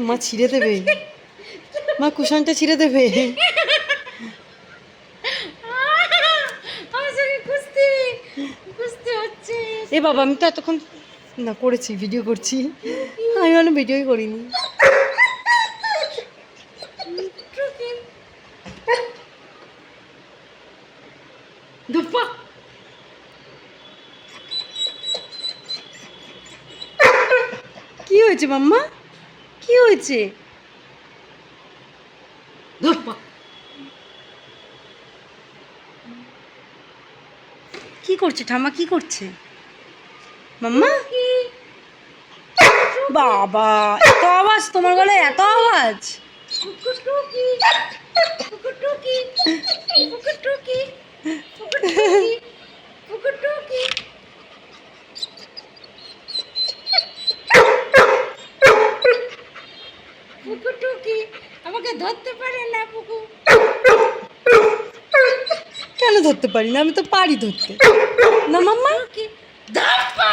মা ছিঁড়ে দেবে, মা কুশনটা ছিঁড়ে দেবে। আমার সঙ্গে কুস্তি কুস্তি হচ্ছে। এ বাবা, আমি তো এতক্ষণ না করেছি, ভিডিও করছি। আমি ভালো ভিডিওই করিনি। ধুপা কি হয়েছে মাম্মা, কি হয়েছে? ধুপা কি করছে ঠাম্মা, কি করছে মাম্মা? বাবা, এত আওয়াজ তোমার গলায়, এত আওয়াজ! আমাকে ধরতে পারে না পুকু। কেন ধরতে পারি না? আমি তো পারি ধরতে। না মাম্মা, ধাপ্পা